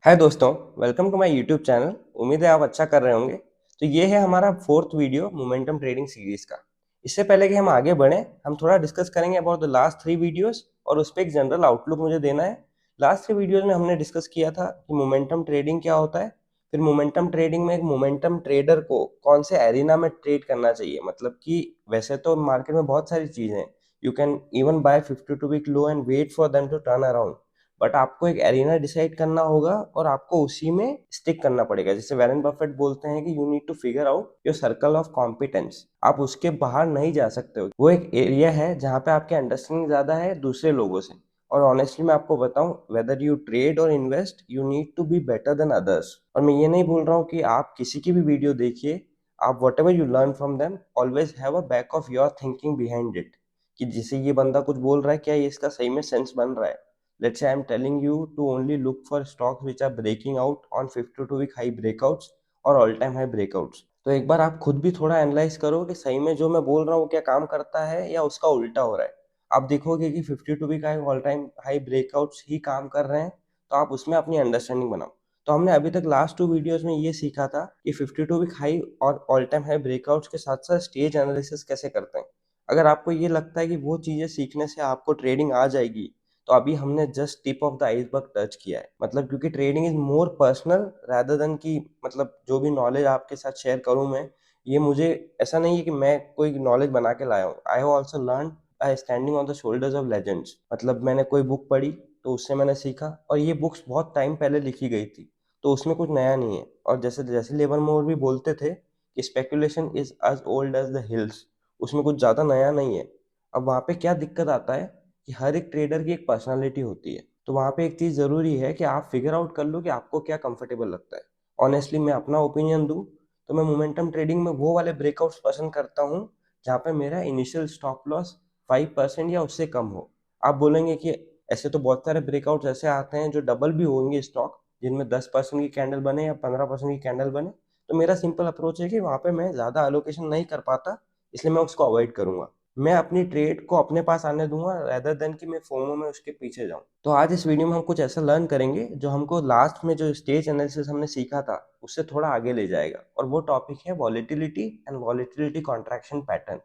हाय दोस्तों, welcome to my YouTube channel. उम्मीद है आप अच्छा कर रहे होंगे। तो ये है हमारा fourth video momentum trading series का। इससे पहले कि हम आगे बढ़ें, हम थोड़ा डिस्कस करेंगे अबाउट द लास्ट 3 वीडियोस और उस पर एक जनरल आउटलुक मुझे देना है। लास्ट 3 वीडियोस में हमने डिस्कस किया था कि मोमेंटम ट्रेडिंग क्या होता है, फिर मोमेंटम ट्रेडिंग में एक मोमेंटम ट्रेडर को कौन से एरिना में ट्रेड करना चाहिए। मतलब कि वैसे तो मार्केट में बहुत सारी चीजें हैं, you can even buy 52 week low and wait for them to turn around, but आपको एक एरिना डिसाइड करना होगा और आपको उसी में स्टिक करना पड़ेगा। जैसे वैरेन बफेट बोलते हैं कि you need to figure out your circle of competence. आप उसके बाहर नहीं जा सकते हो। वो एक एरिया है जहाँ पे आपकी अंडरस्टैंडिंग ज्यादा है दूसरे लोगों से। और ऑनेस्टली मैं आपको बताऊं, वेदर यू ट्रेड और invest, you need to be better than others. और मैं ये नहीं बोल रहा हूँ कि आप किसी की भी वीडियो देखिए, आप what ever you learn from them always have a back of your thinking behind it, कि जैसे ये बंदा कुछ बोल रहा है, क्या ये इसका सही में सेंस बन रहा है। Let's say I'm telling you to only look for stocks which are breaking out on 52 week high breakouts और all time high breakouts। तो एक बार आप खुद भी थोड़ा एनालाइज करो कि सही में जो मैं बोल रहा हूँ क्या काम करता है या उसका उल्टा हो रहा है। आप देखोगे कि 52 week high all time high breakouts ही काम कर रहे हैं, तो आप उसमें अपनी अंडरस्टैंडिंग बनाओ। तो हमने अभी तक लास्ट 2 वीडियोस में ये सीखा था कि 52 वीक हाई और ऑल टाइम हाई ब्रेकआउट्स के साथ साथ स्टेज एनालिसिस कैसे करते हैं। अगर आपको ये लगता है कि वो चीजें सीखने से आपको ट्रेडिंग आ जाएगी, तो अभी हमने just tip of the iceberg touch किया है। मतलब क्योंकि trading is more personal rather than कि मतलब जो भी नॉलेज आपके साथ शेयर करूं मैं, ये मुझे ऐसा नहीं है कि मैं कोई नॉलेज बना के लाया हूँ। I have also learn by standing on the shoulders of legends. मतलब मैंने कोई बुक पढ़ी तो उससे मैंने सीखा, और ये बुक्स बहुत टाइम पहले लिखी गई थी, तो उसमें कुछ नया नहीं है। और जैसे जैसे लेबर मोर भी बोलते थे कि speculation is as old as the hills, उसमें कुछ ज़्यादा नया नहीं है। अब वहाँ पे क्या दिक्कत आता है कि हर एक ट्रेडर की एक पर्सनालिटी होती है। तो वहाँ पे एक चीज़ ज़रूरी है कि आप फिगर आउट कर लो कि आपको क्या कंफर्टेबल लगता है। ऑनेस्टली मैं अपना ओपिनियन दूँ तो मैं मोमेंटम ट्रेडिंग में वो वाले ब्रेकआउट्स पसंद करता हूँ जहाँ पे मेरा इनिशियल स्टॉप लॉस 5% या उससे कम हो। आप बोलेंगे कि ऐसे तो बहुत सारे ब्रेकआउट्स ऐसे आते हैं जो डबल भी होंगे स्टॉक, जिनमें 10% की कैंडल बने या 15% की कैंडल बने। तो मेरा सिंपल अप्रोच है कि वहाँ पे मैं ज़्यादा एलोकेशन नहीं कर पाता, इसलिए मैं उसको अवॉइड करूंगा। मैं अपनी ट्रेड को अपने पास आने दूंगा रेदर देन कि मैं फोमो में उसके पीछे जाऊं। तो आज इस वीडियो में हम कुछ ऐसा लर्न करेंगे जो हमको लास्ट में जो स्टेज एनालिसिस हमने सीखा था उससे थोड़ा आगे ले जाएगा। और वो टॉपिक है volatility and volatility contraction pattern,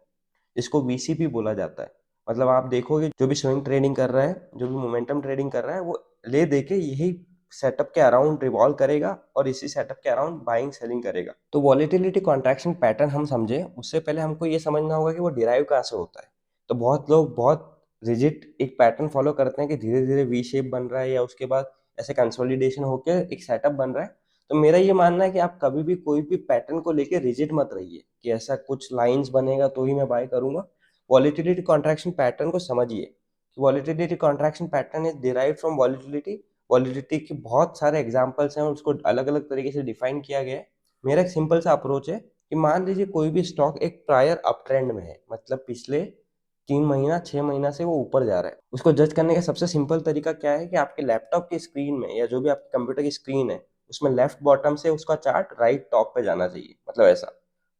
जिसको वीसीपी बोला जाता है। मतलब आप देखोगे जो भी स्विंग ट्रेडिंग कर रहा है, जो भी मोमेंटम ट्रेडिंग कर रहा है, वो ले दे के यही सेटअप के अराउंड रिवॉल्व करेगा और इसी सेटअप के अराउंड बाइंग सेलिंग करेगा। तो वॉलेटिलिटी कॉन्ट्रैक्शन पैटर्न हम समझे उससे पहले हमको ये समझना होगा कि वो डिराइव कहाँ से होता है। तो बहुत लोग बहुत रिजिड एक पैटर्न फॉलो करते हैं कि धीरे धीरे वी शेप बन रहा है या उसके बाद ऐसे कंसोलिडेशन होकर एक सेटअप बन रहा है। तो मेरा ये मानना है कि आप कभी भी कोई भी पैटर्न को लेके रिजिड मत रहिए कि ऐसा कुछ लाइंस बनेगा तो ही मैं बाय करूंगा। वॉलेटिलिटी कॉन्ट्रैक्शन पैटर्न को समझिए। Volatility contraction pattern is derived from volatility. Volatility के बहुत सारे एग्जांपल्स हैं, उसको अलग अलग तरीके से डिफाइन किया गया है। मेरा एक सिंपल सा अप्रोच है कि मान लीजिए कोई भी स्टॉक एक प्रायर अप ट्रेंड में है, मतलब पिछले 3 महीना 6 महीना से वो ऊपर जा रहा है। उसको जज करने का सबसे सिंपल तरीका क्या है कि आपके लैपटॉप की स्क्रीन में या जो भी आपके कंप्यूटर की स्क्रीन है, उसमें लेफ्ट बॉटम से उसका चार्ट राइट टॉप पे जाना चाहिए। मतलब ऐसा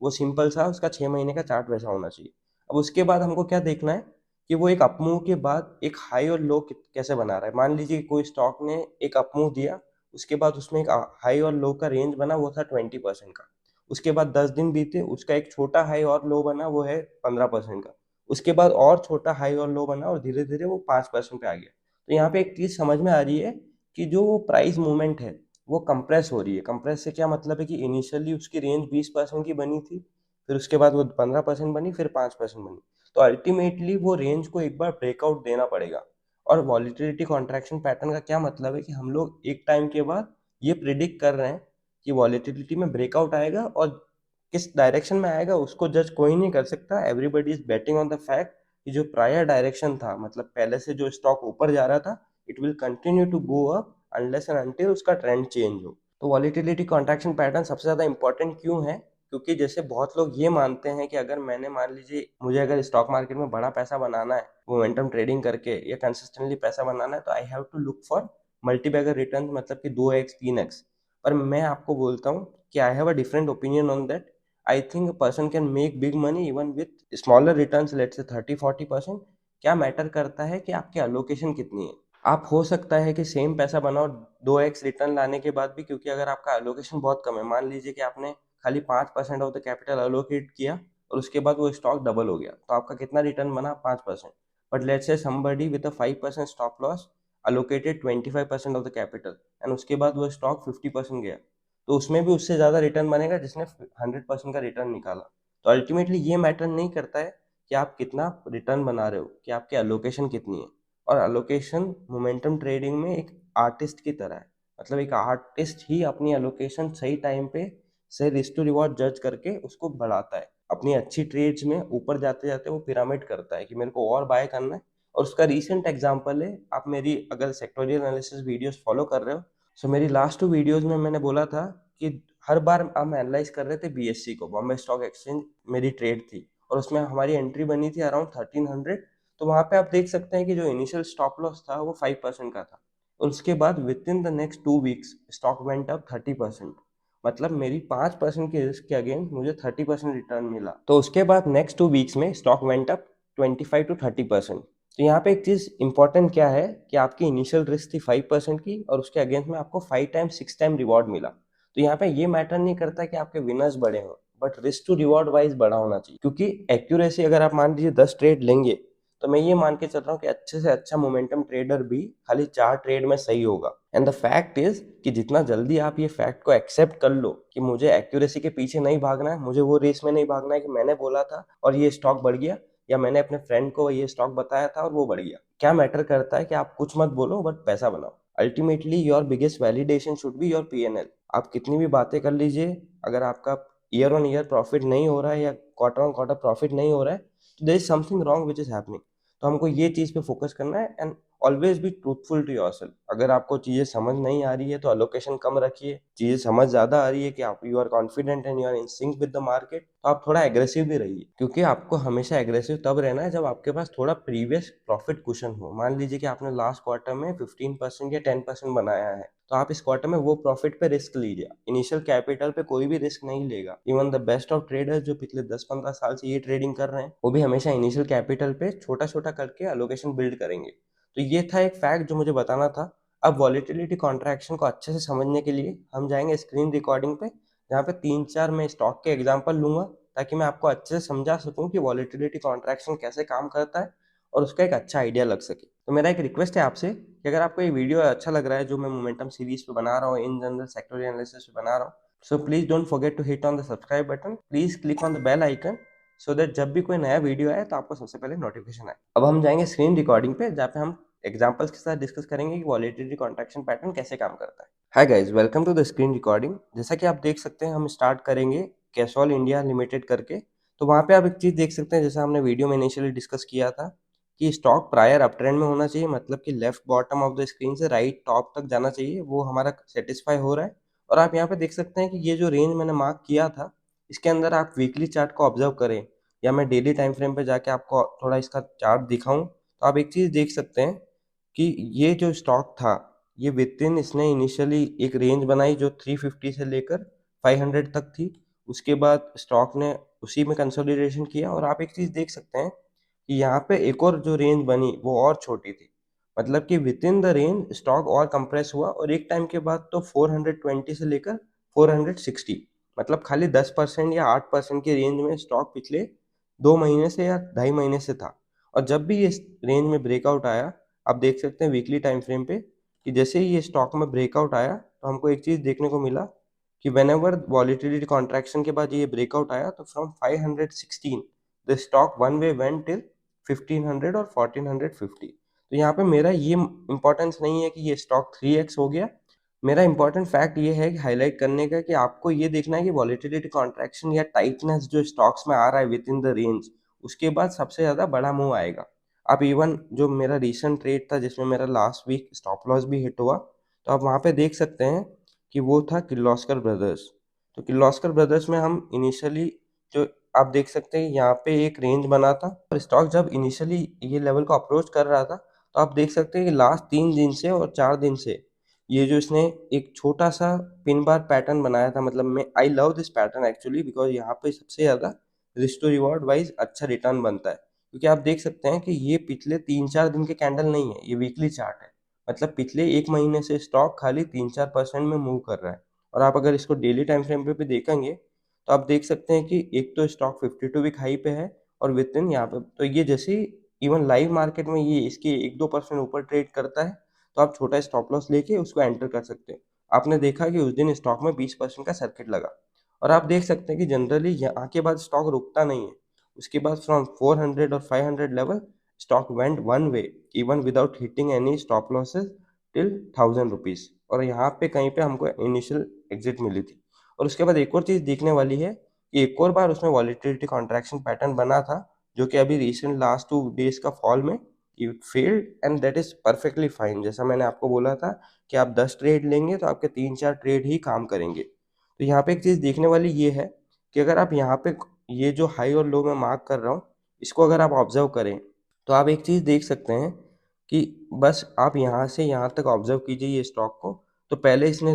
वो सिंपल सा उसका 6 महीने का चार्ट वैसा होना चाहिए। अब उसके बाद हमको क्या देखना है कि वो एक अपमूव के बाद एक हाई और लो कैसे बना रहा है। मान लीजिए कोई स्टॉक ने एक अपमूव दिया, उसके बाद उसमें एक हाई और लो का रेंज बना, वो था 20% का। उसके बाद 10 दिन बीते, उसका एक छोटा हाई और लो बना, वो है 15% का। उसके बाद और छोटा हाई और लो बना और धीरे धीरे वो 5% पे आ गया। तो यहाँ पे एक चीज समझ में आ रही है कि जो वो प्राइस मूवमेंट है वो कंप्रेस हो रही है। कंप्रेस से क्या मतलब है कि इनिशियली उसकी रेंज 20% की बनी थी, फिर उसके बाद वो 15% बनी, फिर 5% बनी। तो अल्टीमेटली वो रेंज को एक बार ब्रेकआउट देना पड़ेगा। और वॉलीटिलिटी कॉन्ट्रैक्शन पैटर्न का क्या मतलब है कि हम लोग एक टाइम के बाद ये प्रिडिक्ट कर रहे हैं कि वॉलीटिलिटी में ब्रेकआउट आएगा, और किस डायरेक्शन में आएगा उसको जज कोई नहीं कर सकता। Everybody is betting on the fact कि जो प्रायर डायरेक्शन था, मतलब पहले से जो स्टॉक ऊपर जा रहा था, it will continue to go up unless and until उसका ट्रेंड चेंज हो। तो वॉलीटिलिटी कॉन्ट्रैक्शन पैटर्न सबसे ज्यादा इंपॉर्टेंट क्यों है? क्योंकि जैसे बहुत लोग ये मानते हैं कि अगर मैंने मान लीजिए मुझे अगर स्टॉक मार्केट में बड़ा पैसा बनाना है मोमेंटम ट्रेडिंग करके या कंसिस्टेंटली पैसा बनाना है, तो I have to look for multibagger return, मतलब कि 2x 3x। पर मैं आपको बोलता हूँ कि आई have a different opinion on that. I think a person can make big money even with smaller returns, let's say 30-40%। क्या मैटर करता है कि आपकी अलोकेशन कितनी है। आप हो सकता है कि सेम पैसा बनाओ 2x रिटर्न लाने के बाद भी, क्योंकि अगर आपका एलोकेशन बहुत कम है, मान लीजिए कि आपने खाली 5% ऑफ द कैपिटल एलोकेट किया और उसके बाद वो स्टॉक डबल हो गया, तो आपका कितना रिटर्न बना? 5%। But let's say somebody with a 5% stop loss allocated 25% of the capital and उसके बाद वो स्टॉक 50% गया, तो उसमें भी उससे ज़्यादा रिटर्न बनेगा जिसने 100% का रिटर्न निकाला। तो अल्टीमेटली ये मैटर नहीं करता है कि आप कितना रिटर्न बना रहे हो, कि आपकी एलोकेशन कितनी है। और एलोकेशन मोमेंटम ट्रेडिंग में एक आर्टिस्ट की तरह है, मतलब एक आर्टिस्ट ही अपनी एलोकेशन सही टाइम पे सही रिस्क टू रिवॉर्ड जज करके उसको बढ़ाता है। अपनी अच्छी ट्रेड्स में ऊपर जाते जाते वो पिरामिड करता है कि मेरे को और बाय करना है। और उसका रीसेंट एग्जांपल है, आप मेरी अगर सेक्टोरियल एनालिसिस वीडियोस फॉलो कर रहे हो, सो मेरी लास्ट 2 वीडियोस में मैंने बोला था कि हर बार हम एनालाइज कर रहे थे बीएससी को, बॉम्बे स्टॉक एक्सचेंज मेरी ट्रेड थी, और उसमें हमारी एंट्री बनी थी अराउंड 1300। तो वहां पे आप देख सकते हैं कि जो इनिशियल स्टॉप लॉस था वो 5% का था, और उसके बाद with in the next 2 weeks stock went up 30%। मतलब मेरी 5% की रिस्क के अगेंस्ट मुझे 30% रिटर्न मिला। तो उसके बाद नेक्स्ट 2 वीक्स में स्टॉक वेंट अप 25 to 30%। तो यहाँ पे एक चीज इंपॉर्टेंट क्या है कि आपकी इनिशियल रिस्क थी 5% की, और उसके अगेंस्ट में आपको 5 टाइम 6 टाइम रिवॉर्ड मिला। तो यहाँ पे ये मैटर नहीं करता कि आपके विनर्स बड़े हों, but risk to reward wise बड़ा होना चाहिए। क्योंकि एक्यूरेसी अगर आप मान लीजिए 10 ट्रेड लेंगे, तो मैं ये मान के चल रहा हूँ कि अच्छे से अच्छा मोमेंटम ट्रेडर भी खाली 4 ट्रेड में सही होगा। एंड द फैक्ट इज कि जितना जल्दी आप ये फैक्ट को एक्सेप्ट कर लो कि मुझे एक्यूरेसी के पीछे नहीं भागना है, मुझे वो रेस में नहीं भागना है कि मैंने बोला था और ये स्टॉक बढ़ गया, या मैंने अपने फ्रेंड को ये स्टॉक बताया था और वो बढ़ गया। क्या मैटर करता है कि आप कुछ मत बोलो बट पैसा बनाओ। Ultimately your biggest validation should be your PNL. आप कितनी भी बातें कर लीजिए, अगर आपका ईयर ऑन ईयर प्रॉफिट नहीं हो रहा है या क्वार्टर ऑन क्वार्टर प्रॉफिट नहीं हो रहा है, तो there is something wrong which is happening. तो हमको ये चीज पे फोकस करना है and always be truthful to yourself. अगर आपको चीजें समझ नहीं आ रही है तो अलोकेशन कम रखिए। चीजें समझ ज्यादा आ रही है कि आप you are confident and you are in sync with the market, तो आप थोड़ा एग्रेसिव भी रहिए। क्योंकि आपको हमेशा एग्रेसिव तब रहना है जब आपके पास थोड़ा प्रीवियस प्रॉफिट कुशन हो। मान लीजिए कि आपने लास्ट क्वार्टर में 15% या 10% बनाया है, तो आप इस क्वार्टर में वो प्रॉफिट पे रिस्क लीजिए। इनिशियल कैपिटल पे कोई भी रिस्क नहीं लेगा। Even the best of traders जो पिछले 10-15 साल से ये ट्रेडिंग कर रहे हैं, वो भी हमेशा इनिशियल कैपिटल पे छोटा छोटा करके एलोकेशन बिल्ड करेंगे। तो ये था एक फैक्ट जो मुझे बताना था। अब वॉलेटिलिटी कॉन्ट्रैक्शन को अच्छे से समझने के लिए हम जाएंगे स्क्रीन रिकॉर्डिंग पे, जहाँ पे 3-4 मैं स्टॉक के एग्जांपल लूंगा, ताकि मैं आपको अच्छे से समझा सकूं कि वॉलेटिलिटी कॉन्ट्रैक्शन कैसे काम करता है और उसका एक अच्छा आइडिया लग सके। तो मेरा एक रिक्वेस्ट है आपसे कि अगर आपको ये वीडियो अच्छा लग रहा है जो मैं मोमेंटम सीरीज पे बना रहा हूँ, इन जनरल सेक्टोरियल एनालिसिस पे बना रहा हूँ, so please don't forget to hit on the subscribe button, please click on the bell icon, so that जब भी कोई नया वीडियो आए तो आपको सबसे पहले नोटिफिकेशन आए। अब हम जाएंगे स्क्रीन रिकॉर्डिंग पे, जहाँ पे हम एग्जांपल्स के साथ डिस्कस करेंगे कि वॉलेटिलिटी कॉन्ट्रैक्शन पैटर्न कैसे काम करता है। Hi guys, welcome to the screen recording. जैसा कि आप देख सकते हैं, हम स्टार्ट करेंगे कैस्ट्रॉल इंडिया लिमिटेड करके। तो वहाँ पे आप एक चीज देख सकते हैं, जैसा हमने वीडियो में इनिशियली डिस्कस किया था कि स्टॉक प्रायर अप ट्रेंड में होना चाहिए, मतलब कि left bottom of the screen से राइट टॉप तक जाना चाहिए, वो हमारा सेटिस्फाई हो रहा है। और आप यहाँ पे देख सकते हैं कि ये जो रेंज मैंने मार्क किया था, इसके अंदर आप वीकली चार्ट को ऑब्जर्व करें या मैं डेली टाइम फ्रेम पे जाके आपको थोड़ा इसका चार्ट दिखाऊं, तो आप एक चीज देख सकते हैं कि ये जो स्टॉक था, ये विद इन इसने इनिशियली एक रेंज बनाई जो 350 से लेकर 500 तक थी। उसके बाद स्टॉक ने उसी में कंसोलिडेशन किया, और आप एक चीज देख सकते हैं कि यहाँ पे एक और जो रेंज बनी वो और छोटी थी। मतलब कि with in the range stock और कंप्रेस हुआ, और एक टाइम के बाद तो 420 से लेकर 460, मतलब खाली 10% या 8% की रेंज में स्टॉक पिछले 2 महीने से या 2.5 महीने से था। और जब भी ये रेंज में ब्रेकआउट आया, आप देख सकते हैं वीकली टाइम फ्रेम पे कि जैसे ही ये स्टॉक में ब्रेकआउट आया, तो हमको एक चीज देखने को मिला कि वेन एवर वॉलिटिलिटी कॉन्ट्रैक्शन के बाद ये ब्रेकआउट आया, तो from 516 the stock one way went till 1500 और 1450। तो यहाँ पे मेरा ये इंपॉर्टेंस नहीं है कि ये स्टॉक 3x हो गया। मेरा इंपॉर्टेंट फैक्ट ये है कि हाईलाइट करने का कि आपको ये देखना है कि वॉलिटिलिटी कॉन्ट्रैक्शन या टाइटनेस जो स्टॉक्स में आ रहा है विद इन द रेंज, उसके बाद सबसे ज्यादा बड़ा मूव आएगा। आप इवन जो मेरा रिसेंट ट्रेड था जिसमें मेरा लास्ट वीक स्टॉप लॉस भी हिट हुआ, तो आप वहाँ पे देख सकते हैं कि वो था किर्लोस्कर ब्रदर्स। तो किर्लोस्कर ब्रदर्स में हम इनिशियली जो आप देख सकते हैं यहाँ पे एक रेंज बना था, और स्टॉक जब इनिशियली ये लेवल को अप्रोच कर रहा था, तो आप देख सकते हैं कि लास्ट 3 दिन से और 4 दिन से ये जो इसने एक छोटा सा पिन बार पैटर्न बनाया था, मतलब मैं I love this pattern actually, because यहाँ पे सबसे ज्यादा रिस्क टू रिवॉर्ड वाइज अच्छा रिटर्न बनता है। क्योंकि आप देख सकते हैं कि ये पिछले 3-4 दिन के कैंडल नहीं है, ये वीकली चार्ट है। मतलब पिछले 1 महीने से स्टॉक खाली 3-4% में मूव कर रहा है। और आप अगर इसको डेली टाइम फ्रेम पे भी देखेंगे, तो आप देख सकते हैं कि एक तो स्टॉक 52 वीक हाई पे है और विथिन यहाँ पे तो ये जैसे ही इवन लाइव मार्केट में ये इसके 1-2% ऊपर ट्रेड करता है, तो आप छोटा स्टॉप लॉस लेके उसको एंटर कर सकते हो। आपने देखा कि उस दिन स्टॉक में 20% का सर्किट लगा और आप देख सकते हैं कि जनरली यहाँ के बाद स्टॉक रुकता नहीं है। उसके बाद फ्रॉम 400 और 500 level stock went one way even without hitting any stop losses till 1000 rupees और यहाँ पे कहीं पे हमको इनिशियल एग्जिट मिली थी। और उसके बाद एक और चीज देखने वाली है कि एक और बार उसमें वॉलेटिलिटी कॉन्ट्रैक्शन पैटर्न बना था, जो कि अभी रिसेंट लास्ट 2 डेज का फॉल में it failed and that is perfectly fine. जैसा मैंने आपको बोला था कि आप 10 ट्रेड लेंगे तो आपके 3-4 ट्रेड ही काम करेंगे। तो यहाँ पे एक चीज देखने वाली ये है कि अगर आप यहाँ पे ये जो हाई और लो मैं मार्क कर रहा हूँ, इसको अगर आप ऑब्जर्व करें तो आप एक चीज देख सकते हैं कि बस आप यहाँ से यहाँ तक ऑब्जर्व कीजिए ये स्टॉक को। तो पहले इसने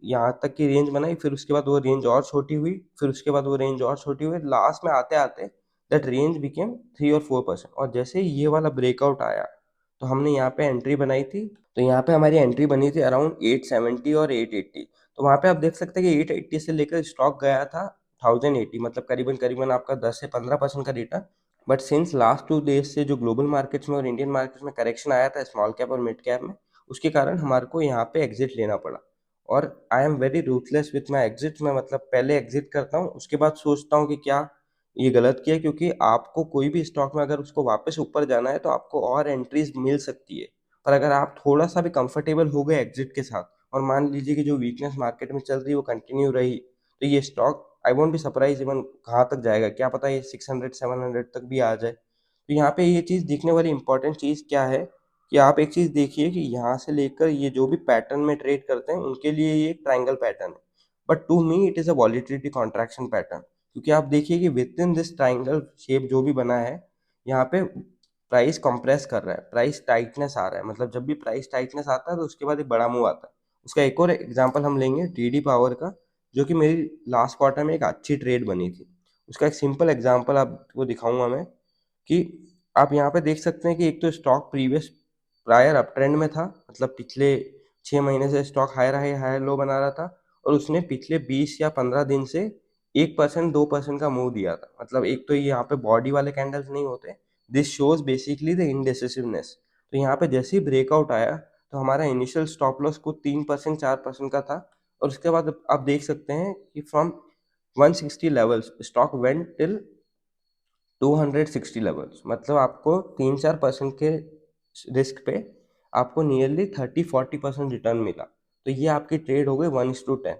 यहाँ तक की रेंज बनाई, फिर उसके बाद वो रेंज और छोटी हुई, फिर उसके बाद वो रेंज और छोटी हुई, लास्ट में आते आते दैट रेंज बिकेम 3 और 4%। और जैसे ही ये वाला ब्रेकआउट आया तो हमने यहाँ पे एंट्री बनाई थी। तो यहाँ पे हमारी एंट्री बनी थी अराउंड 870 और 880। तो वहाँ पे आप देख सकते हैं कि 880 से लेकर स्टॉक गया था 1080, मतलब करीबन करीबन आपका 10 से 15% का return. But since last 2 days से जो ग्लोबल मार्केट्स में और इंडियन मार्केट्स में करेक्शन आया था स्मॉल कैप और मिड कैप में, उसके कारण हमारे को यहाँ पे एग्जिट लेना पड़ा। और I am very ruthless with my exit. मैं मतलब पहले एग्जिट करता हूँ, उसके बाद सोचता हूँ कि क्या ये गलत किया, क्योंकि आपको कोई भी स्टॉक में अगर उसको वापस ऊपर जाना है तो आपको और एंट्रीज मिल सकती है। पर अगर आप थोड़ा सा भी कंफर्टेबल हो गए एग्जिट के साथ और मान लीजिए कि जो वीकनेस मार्केट में चल रही है वो कंटिन्यू रही, तो ये stock I won't be surprise even कहाँ तक जाएगा, क्या पता ये 600-700 तक भी आ जाए। तो यहाँ पे ये चीज़ देखने वाली इंपॉर्टेंट चीज़ क्या है कि आप एक चीज़ देखिए कि यहाँ से लेकर ये जो भी पैटर्न में ट्रेड करते हैं उनके लिए ये एक ट्रायंगल पैटर्न है, but to me it is a volatility contraction pattern. क्योंकि आप देखिए कि within this triangle shape जो भी बना है, यहाँ पे प्राइस कंप्रेस कर रहा है, प्राइस टाइटनेस आ रहा है। मतलब जब भी प्राइस टाइटनेस आता है तो उसके बाद एक बड़ा मूव आता है। उसका एक और एग्जांपल हम लेंगे टीडी पावर का, जो कि मेरी लास्ट क्वार्टर में एक अच्छी ट्रेड बनी थी। उसका एक सिंपल एग्जांपल आपको दिखाऊंगा मैं कि आप यहाँ पे देख सकते हैं कि एक तो stock previous prior up trend में था, मतलब पिछले 6 महीने से stock higher high higher low बना रहा था, और उसने पिछले 20 या 15 दिन से 1% 2% का मूव दिया था। मतलब एक तो ये यहाँ पे बॉडी वाले कैंडल्स नहीं होते, दिस शोज बेसिकली द इनडेसिसिवनेस। तो यहाँ पे जैसे ही ब्रेकआउट आया तो हमारा इनिशियल स्टॉप लॉस कुछ 3% 4% का था, और उसके बाद आप देख सकते हैं कि from 160 levels stock went till 260 levels. मतलब आपको 3-4% के रिस्क पे आपको नियरली 30-40% रिटर्न मिला। तो ये आपकी ट्रेड हो गई 1:10।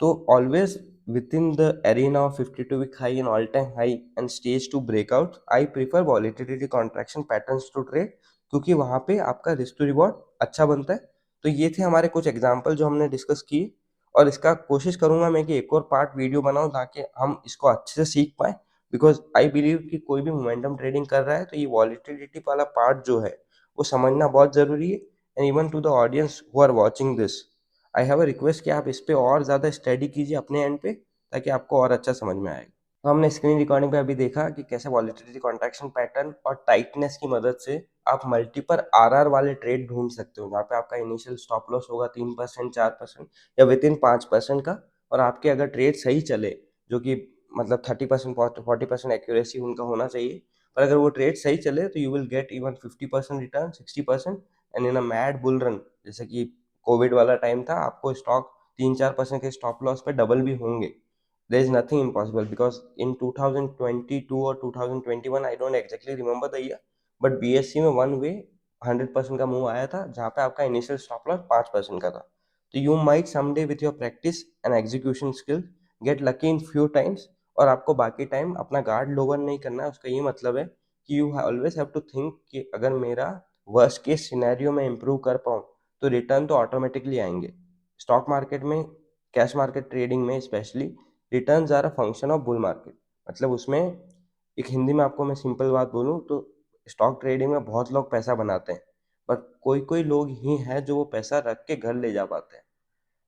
तो always within the arena of 52 week high and all time high and stage 2 breakout, I prefer volatility contraction patterns to trade, क्योंकि वहां पे आपका रिस्क टू रिवॉर्ड अच्छा बनता है। तो ये थे हमारे कुछ एग्जांपल जो हमने डिस्कस किए, और इसका कोशिश करूंगा मैं कि एक और पार्ट वीडियो बनाऊं ताकि हम इसको अच्छे से सीख पाए। बिकॉज आई बिलीव कि कोई भी मोमेंटम ट्रेडिंग कर रहा है तो ये वॉलिटिलिटी वाला पार्ट जो है वो समझना बहुत जरूरी है। And even to the audience who are watching this, I have a request कि आप इस पे और ज़्यादा स्टडी कीजिए अपने एंड पे, ताकि आपको और अच्छा समझ में आएगा। तो हमने स्क्रीन रिकॉर्डिंग पे अभी देखा कि कैसे वॉलेटिलिटी कॉन्ट्रैक्शन पैटर्न और टाइटनेस की मदद से आप मल्टीपल आरआर वाले ट्रेड ढूंढ सकते हो, जहाँ पे आपका इनिशियल स्टॉप लॉस होगा 3% 4% या विद इन 5% का। और आपके अगर ट्रेड सही चले, जो कि मतलब 30% 40% एक्यूरेसी उनका होना चाहिए, पर अगर वो ट्रेड सही चले तो you will get even 50% return 60%। And in a mad bull run, जैसे कि कोविड वाला टाइम था, आपको स्टॉक 3-4% के स्टॉप लॉस पे डबल भी होंगे। There is nothing impossible, because in 2022 और 2021 I don't exactly remember the year, but BSC में वन वे 100% का मूव आया था, जहाँ पे आपका इनिशियल स्टॉप लॉस 5% का था। तो you might someday with your practice and execution skill get lucky in few times. और आपको बाकी टाइम अपना गार्ड लोअर नहीं करना है। उसका ये मतलब है कि you always have to think कि अगर मेरा वर्स्ट केस सिनेरियो में इंप्रूव कर पाऊँ तो रिटर्न तो ऑटोमेटिकली आएंगे। स्टॉक मार्केट में, कैश मार्केट ट्रेडिंग में specially, returns are a function of bull market. मतलब उसमें एक हिंदी में आपको मैं सिंपल बात बोलूँ तो स्टॉक ट्रेडिंग में बहुत लोग पैसा बनाते हैं, पर कोई कोई लोग ही हैं जो वो पैसा रख के घर ले जा पाते हैं।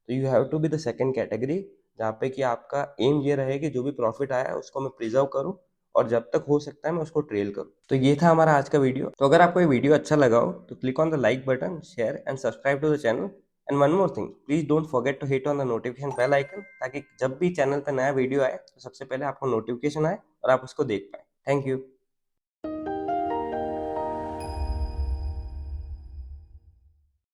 तो you have to be the second category, जहाँ पे कि आपका एम ये रहे कि जो भी प्रॉफिट आया है उसको मैं प्रिजर्व करूँ और जब तक हो सकता है मैं उसको ट्रेल करूँ। तो ये था हमारा आज का वीडियो। तो अगर आपको ये वीडियो अच्छा लगा हो तो click on the like button, share and subscribe to the channel. And one more thing, please don't forget to hit on the notification bell icon, ताकि जब भी चैनल पे नया वीडियो आए तो सबसे पहले आपको नोटिफिकेशन आए और आप उसको देख पाए। Thank you.